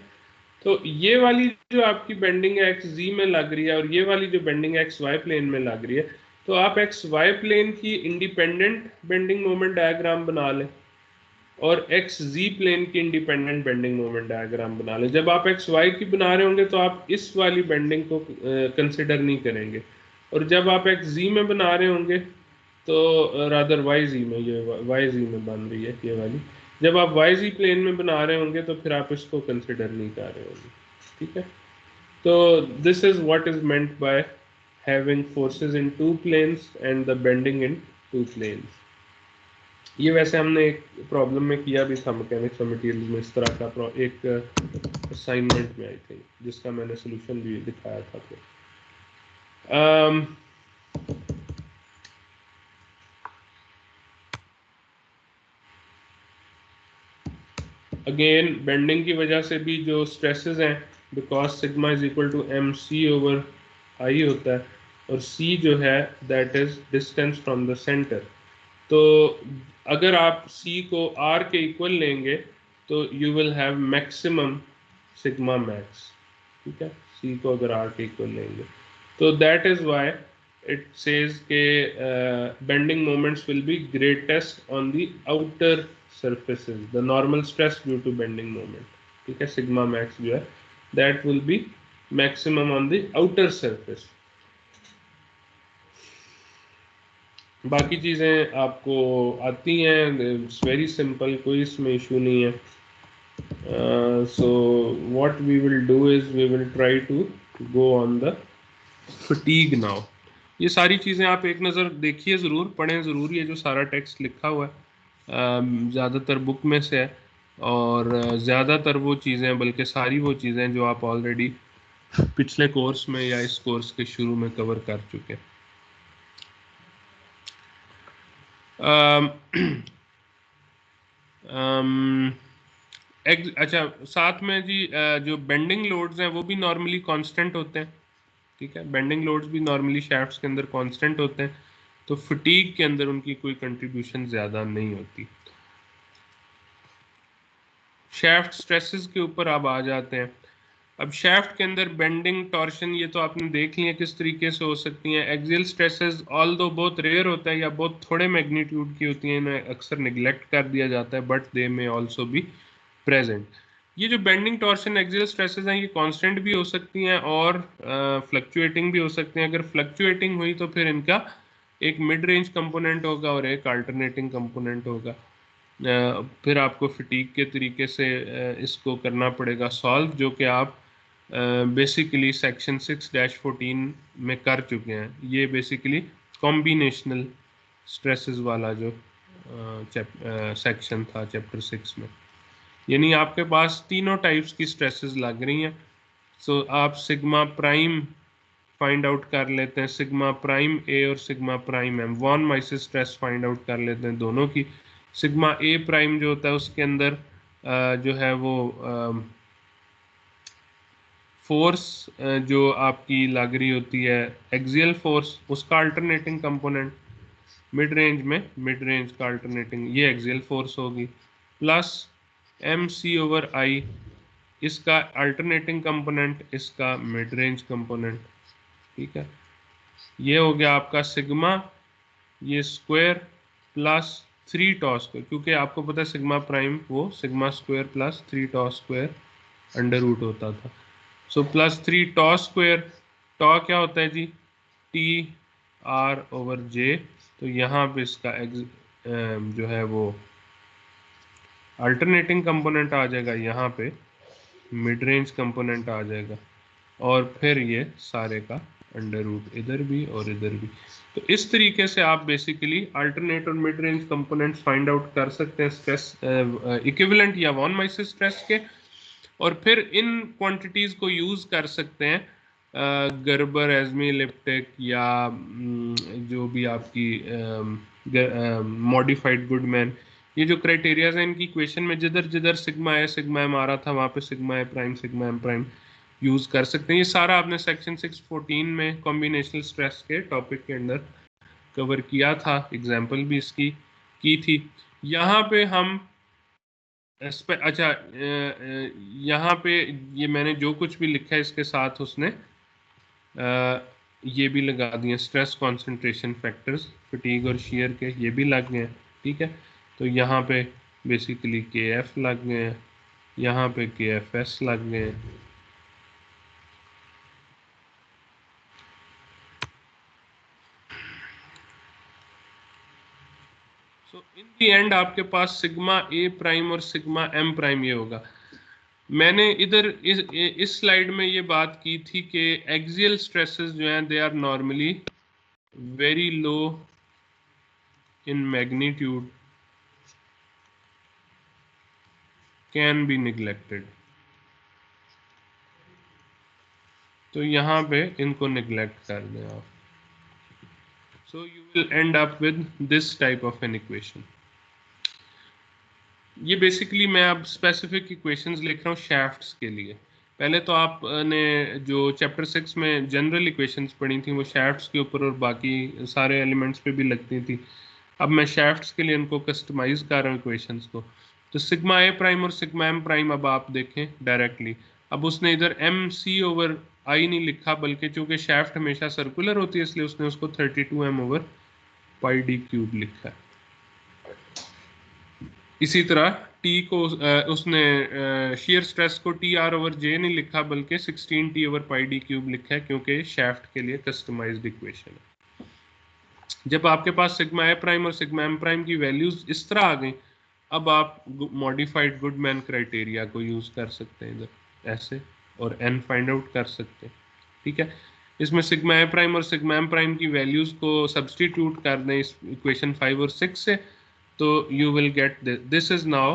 तो ये वाली जो आपकी बेंडिंग है एक्स जी में लग रही है और ये वाली जो बेंडिंग एक्स वाई प्लेन में लग रही है, तो आप एक्स वाई प्लेन की इंडिपेंडेंट बेंडिंग मोमेंट डायग्राम बना लें और एक्स जी प्लेन की इंडिपेंडेंट बेंडिंग मोमेंट डायग्राम बना लें। जब आप एक्स वाई की बना रहे होंगे तो आप इस वाली बेंडिंग को कंसिडर नहीं करेंगे, और जब आप एक्स जी में बना रहे होंगे तो रादर वाई जी में, ये वाई जी में बन रही है ये वाली, जब आप वाई जी प्लेन में बना रहे होंगे तो फिर आप इसको कंसिडर नहीं कर रहे होंगे, ठीक है। तो this is what is meant by having forces in two planes and the bending in two planes. ये वैसे हमने एक प्रॉब्लम में किया भी था मैकेनिक्स और मटेरियल्स में, इस तरह का एक असाइनमेंट में आई थिंक, जिसका मैंने सोल्यूशन भी दिखाया था फिर। अगेन बेंडिंग की वजह से भी जो स्ट्रेसेस हैं, because sigma is equal to M C over I होता है, और सी जो है that is distance from the centre. तो अगर आप सी को आर के इक्वल लेंगे तो you will have maximum sigma max, ठीक है, सी को अगर आर के इक्वल लेंगे। तो that is why it says के bending moments will be greatest on the outer surfaces, the normal stress due to bending moment, ठीक है, सिग्मा मैक्स जो है that will be maximum on the outer surface। बाकी चीज़ें आपको आती हैं, इट्स वेरी सिंपल, कोई इसमें इशू नहीं है। So what we will do is we will try to go on the fatigue now. ये सारी चीज़ें आप एक नज़र देखिए ज़रूर, पढ़ें ज़रूर, ये जो सारा टेक्स्ट लिखा हुआ है ज़्यादातर बुक में से है, और ज़्यादातर वो चीज़ें, बल्कि सारी वो चीज़ें जो आप ऑलरेडी पिछले कोर्स में या इस कोर्स के शुरू में कवर कर चुके हैं। अच्छा, साथ में जी जो बेंडिंग लोड्स हैं वो भी नॉर्मली कांस्टेंट होते हैं, ठीक है, बेंडिंग लोड्स भी नॉर्मली शैफ्ट्स के अंदर कांस्टेंट होते हैं, तो फटीग के अंदर उनकी कोई कंट्रीब्यूशन ज़्यादा नहीं होती। शैफ्ट स्ट्रेसेस के ऊपर अब आ जाते हैं। अब शाफ्ट के अंदर बेंडिंग टॉर्शन ये तो आपने देख लिया किस तरीके से हो सकती हैं। एक्सियल स्ट्रेसेस ऑल दो बहुत रेयर होता है या बहुत थोड़े मैग्नीट्यूड की होती हैं, इन्हें अक्सर निगलेक्ट कर दिया जाता है, बट दे में ऑल्सो भी प्रेजेंट। ये जो बेंडिंग टॉर्शन एक्सियल स्ट्रेसेस हैं ये कांस्टेंट भी हो सकती हैं और फ्लक्चुएटिंग भी हो सकती हैं। अगर फ्लक्चुएटिंग हुई तो फिर इनका एक मिड रेंज कंपोनेंट होगा और एक अल्टरनेटिंग कंपोनेंट होगा। फिर आपको फटीक के तरीके से इसको करना पड़ेगा सॉल्व, जो कि आप बेसिकली सेक्शन 6-14 में कर चुके हैं। ये बेसिकली कॉम्बिनेशनल स्ट्रेसेस वाला जो सेक्शन था चैप्टर 6 में, यानी आपके पास तीनों टाइप्स की स्ट्रेसेस लग रही हैं। सो आप सिग्मा प्राइम फाइंड आउट कर लेते हैं, सिग्मा प्राइम ए और sigma prime M, von Mises stress find out कर लेते हैं दोनों की। सिग्मा ए प्राइम जो होता है उसके अंदर जो है वो फोर्स जो आपकी लग रही होती है एक्सियल फोर्स, उसका अल्टरनेटिंग कंपोनेंट मिड रेंज में, मिड रेंज का अल्टरनेटिंग ये एक्सियल फोर्स होगी, plus M C over I इसका अल्टरनेटिंग कंपोनेंट, इसका मिड रेंज कंपोनेंट। ठीक है, ये हो गया आपका सिग्मा, ये स्क्वायर प्लस 3 टॉ स्क्वायर, क्योंकि आपको पता है सिग्मा प्राइम वो सिग्मा स्क्वायर प्लस 3 टॉ स्क्वायर अंडर रूट होता था। सो प्लस 3 टॉ स्क्वायर, टॉ क्या होता है जी, टी आर ओवर जे, तो यहाँ पे इसका जो है वो अल्टरनेटिंग कंपोनेंट आ जाएगा, यहाँ पे मिड रेंज कंपोनेंट आ जाएगा, और फिर ये सारे का अंडर रूट इधर भी और इधर भी। तो इस तरीके से आप बेसिकली अल्टरनेट और mid range components find out कर सकते हैं स्ट्रेस इक्विवेलेंट या वॉन माइसिस स्ट्रेस के, और फिर इन क्वांटिटीज को यूज कर सकते हैं गर्बर, एजमी, लिप्टिक या जो भी आपकी मॉडिफाइड गुडमैन, ये जो क्राइटेरियाज हैं इनकी इक्वेशन में जिधर जिधर सिग्मा एम आ रहा था वहाँ पे sigma A prime sigma M prime use कर सकते हैं। ये सारा आपने सेक्शन 6-14 में कॉम्बिनेशनल स्ट्रेस के टॉपिक के अंदर कवर किया था, एग्जाम्पल भी इसकी की थी। यहाँ पे हम अच्छा यहाँ पे ये मैंने जो कुछ भी लिखा है इसके साथ उसने ये भी लगा दिए स्ट्रेस कंसंट्रेशन फैक्टर्स फटीग और शेयर के, ये भी लग गए हैं। ठीक है, तो यहाँ पे बेसिकली के एफ लग गए हैं, यहाँ पे के एफ एस लग गए हैं। सो इन दी एंड आपके पास सिग्मा ए प्राइम और सिग्मा एम प्राइम ये होगा। मैंने इधर इस स्लाइड में ये बात की थी कि एक्सियल स्ट्रेसेस जो हैं they are normally very low in magnitude, can be neglected. तो यहाँ पे इनको निगलेक्ट कर दें आप, so you will end up with this type of an equation. ये बेसिकली मैं अब स्पेसिफिक इक्वेशंस लिख रहा हूँ शैफ्ट्स के लिए। पहले तो आपने जो चैप्टर 6 में जनरल इक्वेशंस पढ़ी थी वो शैफ्ट्स के ऊपर और बाकी सारे एलिमेंट्स पे भी लगती थी। अब मैं शैफ्ट्स के लिए इनको कस्टमाइज कर रहा हूँ इक्वेशंस को। तो सिग्मा ए प्राइम और सिग्मा एम प्राइम अब आप देखें डायरेक्टली, अब उसने इधर एम सी ओवर आई नहीं लिखा, बल्कि चूंकि शैफ्ट हमेशा सर्कुलर होती है इसलिए उसने उसको 32 M over pi D cube लिखा है। इसी तरह टी को उसने शेयर स्ट्रेस को टी आर ओवर जे नहीं लिखा बल्कि 16 T over pi D cube लिखा है, क्योंकि शैफ्ट के लिए कस्टमाइज्ड इक्वेशन है। जब आपके पास सिग्मा ए प्राइम और सिग्मा एम प्राइम की वैल्यूज इस तरह आ गई, अब आप मॉडिफाइड गुडमैन क्राइटेरिया को यूज कर सकते हैं इधर ऐसे, और एन फाइंड आउट कर सकते हैं। ठीक है, इसमें सिग्मा ए प्राइम और सिग्मा एम प्राइम की वैल्यूज को सब्सटीट्यूट कर दें इस इक्वेशन 5 और 6 से, तो you will get this is now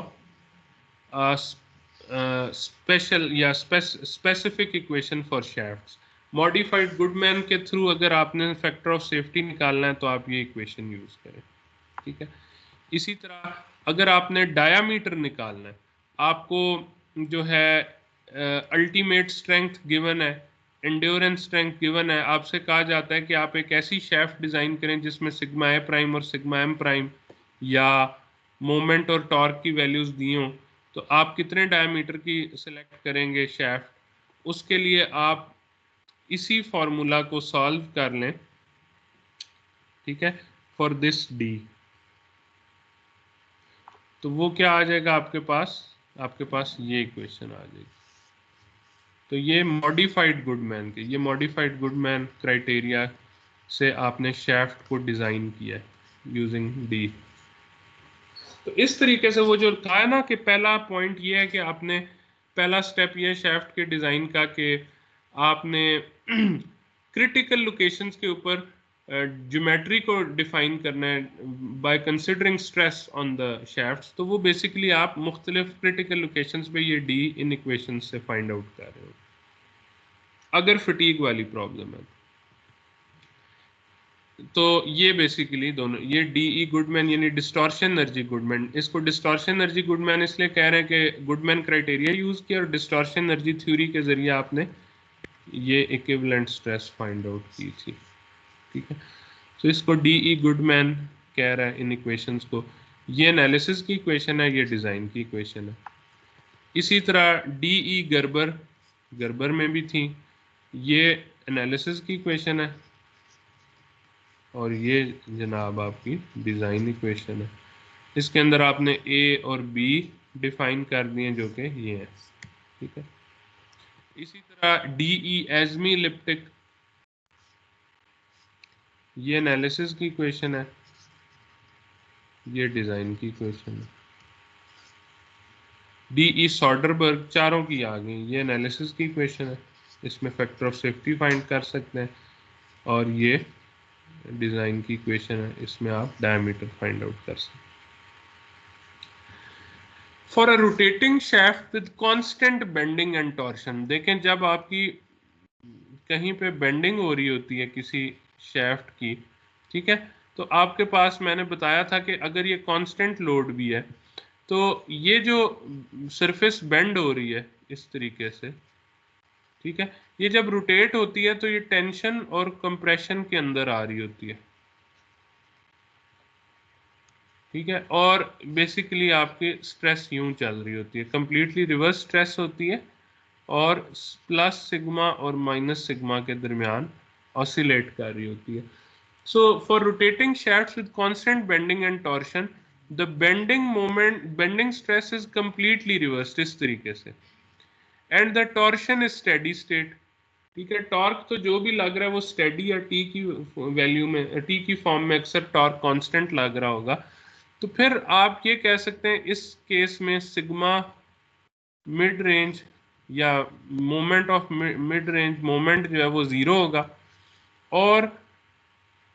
a special या specific equation for shafts। modified Goodman के थ्रू अगर आपने फैक्टर ऑफ सेफ्टी निकालना है तो आप ये इक्वेशन यूज करें। ठीक है, इसी तरह अगर आपने डायामीटर निकालना है, आपको जो है अल्टीमेट स्ट्रेंथ गिवन है, एंड्योरेंस स्ट्रेंथ गिवन है, आपसे कहा जाता है कि आप एक ऐसी शैफ्ट डिजाइन करें जिसमें सिग्मा ए प्राइम और सिग्मा एम प्राइम या मोमेंट और टॉर्क की वैल्यूज दी हों, तो आप कितने डायमीटर की सिलेक्ट करेंगे शैफ्ट, उसके लिए आप इसी फॉर्मूला को सॉल्व कर लें, ठीक है, फॉर दिस डी। तो वो क्या आ जाएगा आपके पास ये इक्वेशन आ जाएगी। तो ये मॉडिफाइड गुडमैन के, ये मॉडिफाइड गुडमैन क्राइटेरिया से आपने शाफ्ट को डिजाइन किया है यूजिंग डी। तो इस तरीके से वो जो कहा है ना कि पहला पॉइंट ये है कि आपने, पहला स्टेप ये है शाफ्ट के डिजाइन का कि आपने क्रिटिकल लोकेशंस के ऊपर ज्योमेट्री को डिफाइन करना है by considering stress on the shafts. तो वो बेसिकली आप मुख्तलिफ क्रिटिकल लोकेशंस पे ये डी इन इक्वेशन से फाइंड आउट कर रहे हो अगर फटीग वाली प्रॉब्लम है। तो ये बेसिकली दोनों, ये डीई गुडमैन यानी डिस्टॉर्शन एनर्जी गुडमैन, इसको डिस्टॉर्शन एनर्जी गुडमैन इसलिए कह रहे हैं कि गुडमैन क्राइटेरिया यूज किया और डिस्टॉर्शन एनर्जी थ्योरी के जरिए आपने ये इक्विवेलेंट स्ट्रेस फाइंड आउट की थी, ठीक है। तो इसको डीई गुडमैन कह रहा है इन इक्वेशंस को। ये एनालिसिस की इक्वेशन है, ये डिजाइन की इक्वेशन है। इसी तरह डीई गर्बर में भी थी, ये एनालिसिस की इक्वेशन है और ये जनाब आपकी डिज़ाइन इक्वेशन है। इसके अंदर आपने ए और बी डिफाइन कर दिए जो कि ये है, ठीक है। इसी तरह डीई एजमी इलिप्टिक, ये एनालिसिस की इक्वेशन है, ये डिज़ाइन की इक्वेशन है। डीई सॉडरबर्ग, चारों की आ गई, ये एनालिसिस की इक्वेशन है, इसमें फैक्टर ऑफ सेफ्टी फाइंड कर सकते हैं। और ये डिज़ाइन की इक्वेशन है, इसमें आप डायमीटर फाइंड आउट कर सकते हैं। For a rotating shaft with constant bending and torsion, देखें जब आपकी कहीं पे बेंडिंग हो रही होती है किसी शाफ्ट की, ठीक है, तो आपके पास मैंने बताया था कि अगर ये कांस्टेंट लोड भी है तो ये जो सरफेस बेंड हो रही है इस तरीके से, ठीक है, ये जब रोटेट होती है तो ये टेंशन और कंप्रेशन के अंदर आ रही होती है, ठीक है। और बेसिकली आपकी स्ट्रेस यूं चल रही होती है, कंप्लीटली रिवर्स स्ट्रेस होती है और प्लस सिग्मा और माइनस सिग्मा के दरमियान ऑसिलेट कर रही होती है। So for rotating shafts with constant bending and torsion, the bending stress is completely reversed इस तरीके से, and the torsion is steady state, ठीक है। टॉर्क तो जो भी लग रहा है वो स्टेडी या टी की वैल्यू में, टी की फॉर्म में अक्सर टॉर्क कांस्टेंट लग रहा होगा। तो फिर आप ये कह सकते हैं इस केस में सिग्मा मिड रेंज या moment of mid range moment जो है वो जीरो होगा, और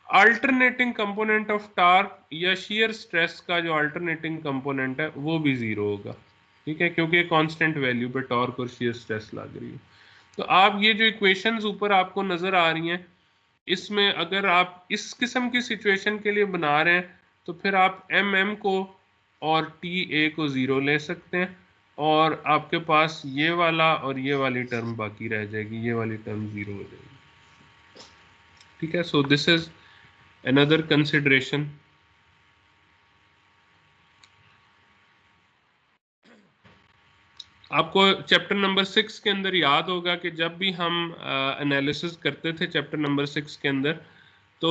अल्टरनेटिंग कंपोनेंट ऑफ टॉर्क या शियर स्ट्रेस का जो अल्टरनेटिंग कंपोनेंट है वो भी जीरो होगा, ठीक है, क्योंकि कांस्टेंट वैल्यू पे टॉर्क और शियर स्ट्रेस लग रही है। तो आप ये जो इक्वेशंस ऊपर आपको नजर आ रही हैं, इसमें अगर आप इस किस्म की सिचुएशन के लिए बना रहे हैं तो फिर आप एम एम को और टी ए को ज़ीरो ले सकते हैं और आपके पास ये वाला और ये वाली टर्म बाकी रह जाएगी, ये वाली टर्म ज़ीरो हो जाएगी, ठीक है। So this is another consideration. आपको चैप्टर नंबर 6 के अंदर याद होगा कि जब भी हम एनालिसिस करते थे चैप्टर नंबर 6 के अंदर, तो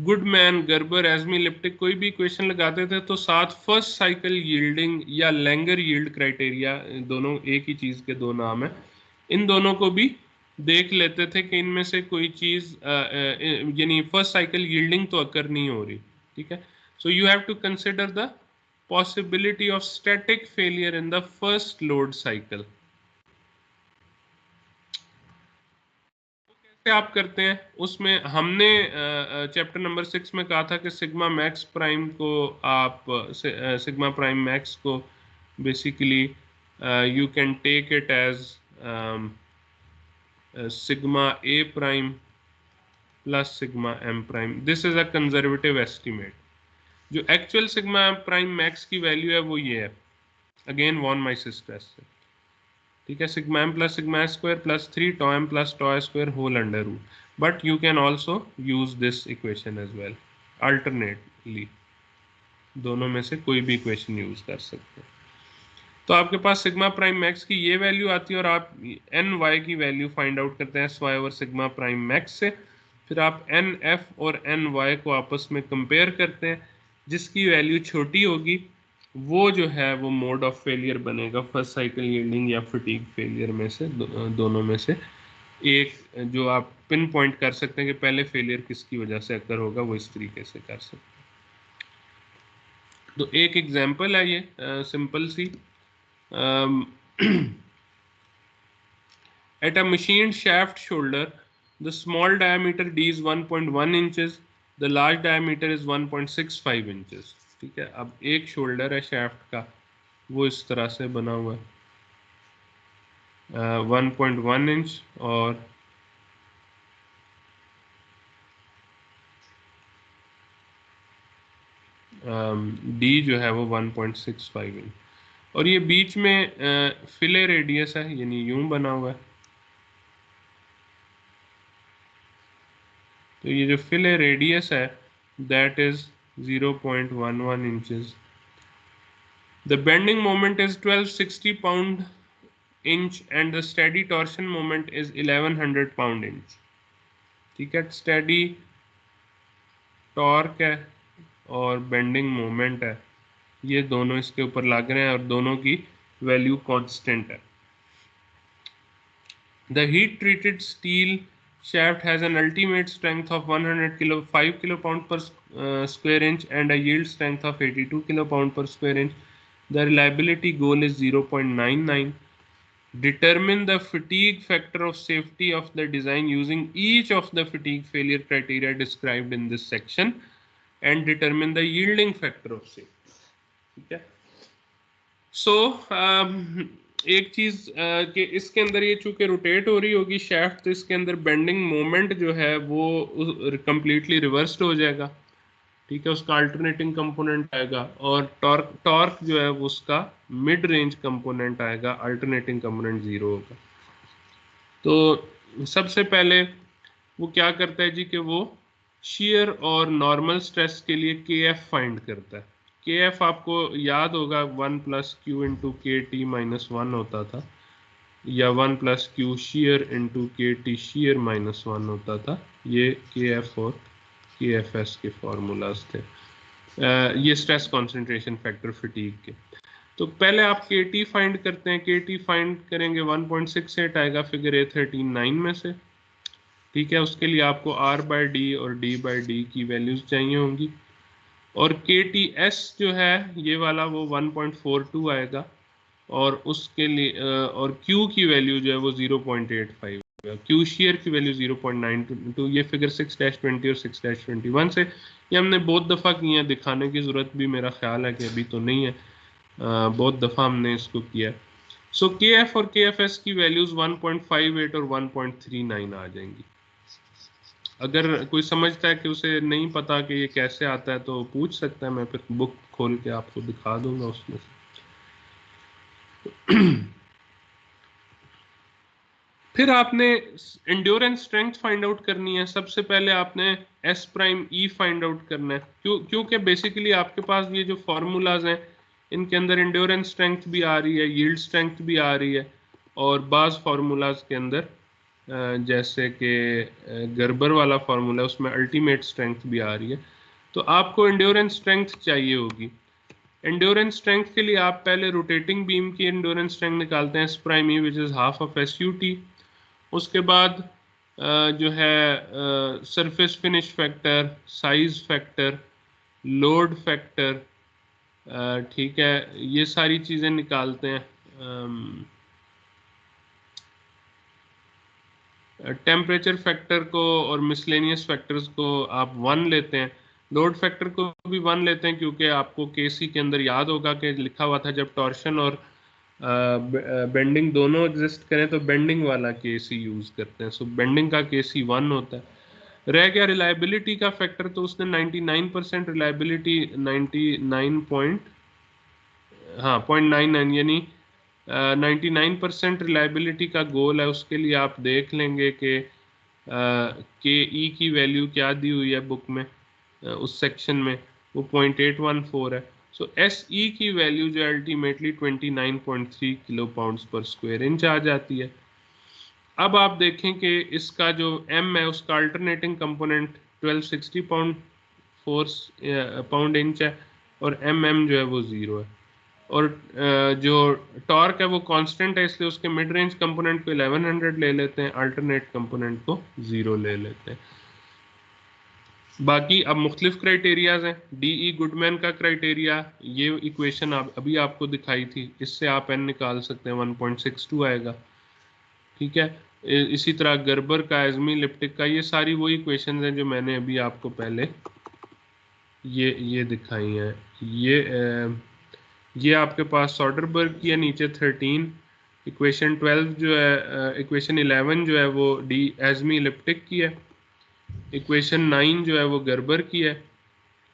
गुडमैन गर्बर एजमी लिप्टिक कोई भी इक्वेशन लगाते थे तो साथ फर्स्ट साइकिल यील्डिंग या लैंगर यील्ड क्राइटेरिया, दोनों एक ही चीज़ के दो नाम है, इन दोनों को भी देख लेते थे कि इनमें से कोई चीज़ यानी फर्स्ट साइकिल यील्डिंग तो अकर नहीं हो रही, ठीक है। So you have to consider the possibility of static failure in the first load cycle। कैसे आप करते हैं, उसमें हमने चैप्टर नंबर 6 में कहा था कि सिग्मा मैक्स प्राइम को आप सिग्मा प्राइम मैक्स को basically you can take it as sigma A prime plus sigma M prime. This is a conservative estimate. जो एक्चुअल सिग्मा प्राइम मैक्स की वैल्यू है वो ये है, अगेन वॉन माइसिस टेस्ट से, ठीक है, sigma M plus sigma square plus 3 tau M plus tau square whole under root. But you can also use this equation as well, alternately दोनों में से कोई भी इक्वेशन यूज कर सकते हैं। तो आपके पास सिग्मा प्राइम मैक्स की ये वैल्यू आती है और आप एन वाई की वैल्यू फाइंड आउट करते हैं S Y over sigma prime max से। फिर आप एन एफ और एन वाई को आपस में कंपेयर करते हैं, जिसकी वैल्यू छोटी होगी वो जो है वो मोड ऑफ फेलियर बनेगा, फर्स्ट साइकिल यील्डिंग या फटीग फेलियर में से दोनों में से एक जो आप पिन पॉइंट कर सकते हैं कि पहले फेलियर किसकी वजह से अकर होगा, वो इस तरीके से कर सकते हैं। तो एक एग्जांपल है ये सिंपल सी। At a machined shaft shoulder, the small diameter D is 1.1 inches, the large diameter is 1.65 inches. ठीक है, अब एक शोल्डर है शाफ्ट का, वो इस तरह से बना हुआ है 1.1 इंच और डी जो है वो 1.65 इंच, और ये बीच में फिले रेडियस है, यानी यूं बना हुआ है। तो ये जो फिले रेडियस है that is 0.11 inches. The bending moment is 1260 pound inch and the steady torsion moment is 1100 pound inch। ठीक है, स्टेडी टॉर्क है और बेंडिंग मोमेंट है, ये दोनों इसके ऊपर लग रहे हैं और दोनों की वैल्यू कांस्टेंट है। The heat treated steel shaft has an ultimate strength of 5 kilopound per square inch and a yield strength of 82 kilopound per square inch. The reliability goal is 0.99. Determine the fatigue factor of safety of the design using each of the fatigue failure criteria described in this section and determine the yielding factor of safety। ठीक है, सो एक चीज कि इसके अंदर ये चूंकि rotate हो रही होगी शाफ्ट, तो इसके अंदर बेंडिंग मोमेंट जो है वो कंप्लीटली रिवर्स्ड हो जाएगा। ठीक है, उसका अल्टरनेटिंग कंपोनेंट आएगा और टॉर्क टॉर्क जो है वो उसका मिड रेंज कंपोनेंट आएगा, अल्टरनेटिंग कंपोनेंट 0 होगा। तो सबसे पहले वो क्या करता है जी कि वो शियर और नॉर्मल स्ट्रेस के लिए के एफ फाइंड करता है। के एफ आपको याद होगा 1 प्लस क्यू इंटू के टी माइनस 1 होता था, या 1 प्लस क्यू शियर इंटू के टी शियर माइनस 1 होता था। ये के एफ और के एफ एस के फॉर्मूलाज थे। ये स्ट्रेस कॉन्सेंट्रेशन फैक्टर फटीग के। तो पहले आप के टी फाइंड करते हैं, के टी फाइंड करेंगे 1.68 आएगा फिगर A39 में से। ठीक है, उसके लिए आपको आर बाय डी और डी बाय डी की वैल्यूज चाहिए होंगी, और के टी एस जो है ये वाला वो 1.42 आएगा, और उसके लिए और क्यू की वैल्यू जो है वो 0.85, क्यू शेयर की वैल्यू 0.92। ये फिगर 6-20 और 6-21 से ये हमने बहुत दफ़ा की है, दिखाने की ज़रूरत भी मेरा ख्याल है कि अभी तो नहीं है, बहुत दफ़ा हमने इसको किया है। सो के एफ और के एफ एस की वैल्यूज़ 1.58 और 1.39 आ जाएंगी। अगर कोई समझता है कि उसे नहीं पता कि ये कैसे आता है तो पूछ सकता है, मैं फिर बुक खोल के आपको दिखा दूंगा उसमें से। फिर आपने एंड्योरेंस स्ट्रेंथ फाइंड आउट करनी है। सबसे पहले आपने एस प्राइम ई फाइंड आउट करना है, क्योंकि बेसिकली आपके पास ये जो फार्मूलाज हैं इनके अंदर एंड्योरेंस स्ट्रेंथ भी आ रही है, यील्ड स्ट्रेंथ भी आ रही है, और बाज़ फार्मूलाज के अंदर जैसे कि गर्बर वाला फार्मूला उसमें अल्टीमेट स्ट्रेंथ भी आ रही है। तो आपको एंड्योरेंस स्ट्रेंथ चाहिए होगी। एंड्योरेंस स्ट्रेंथ के लिए आप पहले रोटेटिंग बीम की एंड्योरेंस स्ट्रेंथ निकालते हैं, S prime E which is half of S U T. उसके बाद जो है surface finish factor, size factor, load factor, ठीक है, ये सारी चीज़ें निकालते हैं। टेम्परेचर फैक्टर को और मिसलेनियस फैक्टर्स को आप 1 लेते हैं, लोड फैक्टर को भी 1 लेते हैं, क्योंकि आपको केसी के अंदर याद होगा कि लिखा हुआ था जब टॉर्शन और बेंडिंग दोनों एग्जिस्ट करें तो बेंडिंग वाला केसी यूज करते हैं। सो बेंडिंग का केसी 1 होता है। रह गया रिलायबिलिटी का फैक्टर, तो उसने 99% रिलायबिलिटी 99 पॉइंट, हाँ 0.99 यानी 99% रिलायबिलिटी का गोल है। उसके लिए आप देख लेंगे कि के ई की वैल्यू क्या दी हुई है बुक में, उस सेक्शन में वो 0.814 है, सो SE की वैल्यू जो ultimately 29.3 kilo pounds per square inch आ जाती है। अब आप देखें कि इसका जो M है उसका alternating component 1260 pound force pound inch है, और MM जो है वो 0 है, और जो टॉर्क है वो कांस्टेंट है, इसलिए उसके मिड रेंज कंपोनेंट को 1100 ले लेते हैं, अल्टरनेट कंपोनेंट को 0 ले लेते हैं। बाकी अब मुख्तलिफ क्राइटेरियाज हैं। DE गुडमैन का क्राइटेरिया, ये इक्वेशन आप अभी आपको दिखाई थी, इससे आप n निकाल सकते हैं, 1.62 आएगा। ठीक है, इसी तरह गर्बर का, एजमी लिप्टिक का, ये सारी वही इक्वेशंस हैं जो मैंने अभी आपको पहले ये दिखाई हैं। ये आपके पास सॉडरबर्ग की है, नीचे 13, इक्वेशन 12 जो है, इक्वेशन 11 जो है वो एजमी लिप्टिक की है, इक्वेशन 9 जो है वो गर्बर की है,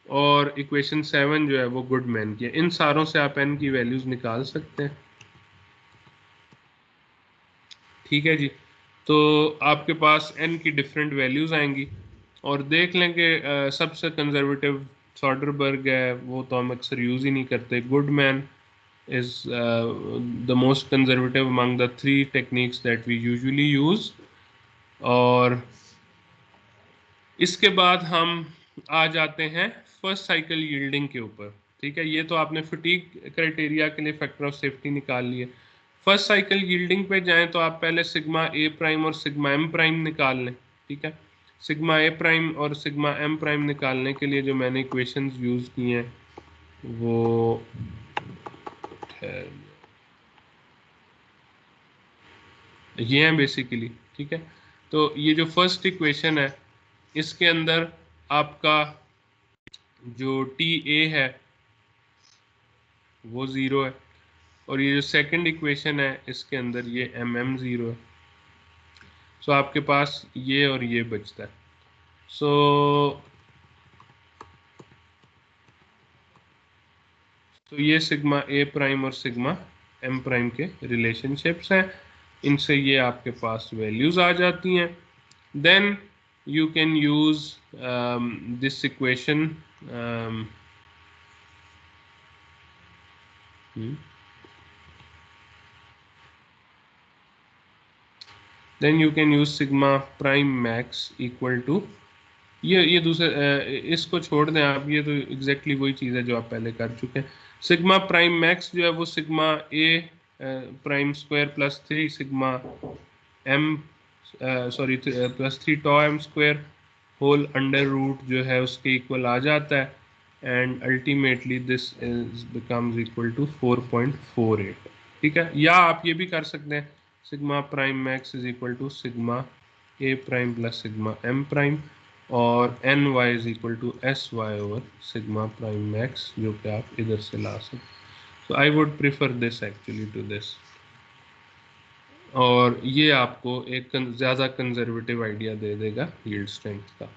और इक्वेशन 7 जो है वो गुडमैन की है। इन सारों से आप n की वैल्यूज निकाल सकते हैं। ठीक है जी, तो आपके पास n की डिफरेंट वैल्यूज आएंगी, और देख लें कि सबसे कंजर्वेटिव सॉडरबर्ग है, वो तो हम अक्सर यूज़ ही नहीं करते। Goodman is the most conservative among the three techniques that we usually use। और इसके बाद हम आ जाते हैं फर्स्ट साइकिल यील्डिंग के ऊपर। ठीक है, ये तो आपने फटीग क्राइटेरिया के लिए फैक्टर ऑफ सेफ्टी निकाल लिए। फर्स्ट साइकिल यील्डिंग पे जाएं तो आप पहले सिग्मा ए प्राइम और सिग्मा एम प्राइम निकाल लें। ठीक है, सिग्मा ए प्राइम और सिग्मा एम प्राइम निकालने के लिए जो मैंने इक्वेशंस यूज़ की हैं वो ये हैं बेसिकली। ठीक है, तो ये जो फर्स्ट इक्वेशन है इसके अंदर आपका जो टी ए है वो 0 है, और ये जो सेकंड इक्वेशन है इसके अंदर ये MM 0 है। सो आपके पास ये और ये बचता है। तो ये सिग्मा ए प्राइम और सिग्मा एम प्राइम के रिलेशनशिप्स हैं, इनसे ये आपके पास वैल्यूज आ जाती हैं। Then you can use this equation, then you can use sigma prime max equal to, ये दूसरे इसको छोड़ दें आप, ये तो एग्जैक्टली वही चीज़ है जो आप पहले कर चुके हैं। सिग्मा प्राइम मैक्स जो है वो sigma A prime square plus 3 sigma M sorry plus 3 tau M square whole under root जो है उसके इक्वल आ जाता है, and ultimately this is becomes equal to 4.48। ठीक है, या आप ये भी कर सकते हैं, sigma prime max is equal to sigma A prime plus sigma M prime, और N Y is equal to S Y over sigma prime max, जो कि आप इधर से ला सकते। तो I would prefer this actually to this, और ये आपको एक ज़्यादा कंजर्वेटिव आइडिया दे देगा यील्ड स्ट्रेंथ का,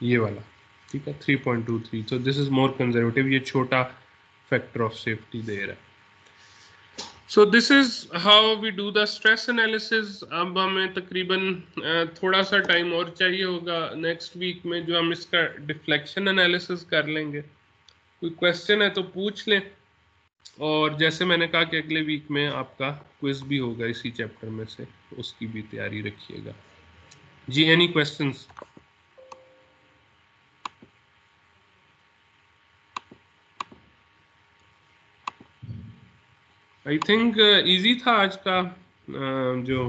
ये वाला। ठीक है, 3.23, तो दिस इज मोर कंजर्वेटिव, ये छोटा फैक्टर ऑफ सेफ्टी दे रहा है। So this is how we do the stress analysis. अब हमें तकरीबन थोड़ा सा टाइम और चाहिए होगा नेक्स्ट वीक में, जो हम इसका डिफ्लेक्शन एनालिसिस कर लेंगे। कोई क्वेश्चन है तो पूछ लें, और जैसे मैंने कहा कि अगले वीक में आपका क्विज भी होगा इसी चैप्टर में से, उसकी भी तैयारी रखिएगा जी। Any questions? I think easy था आज का जो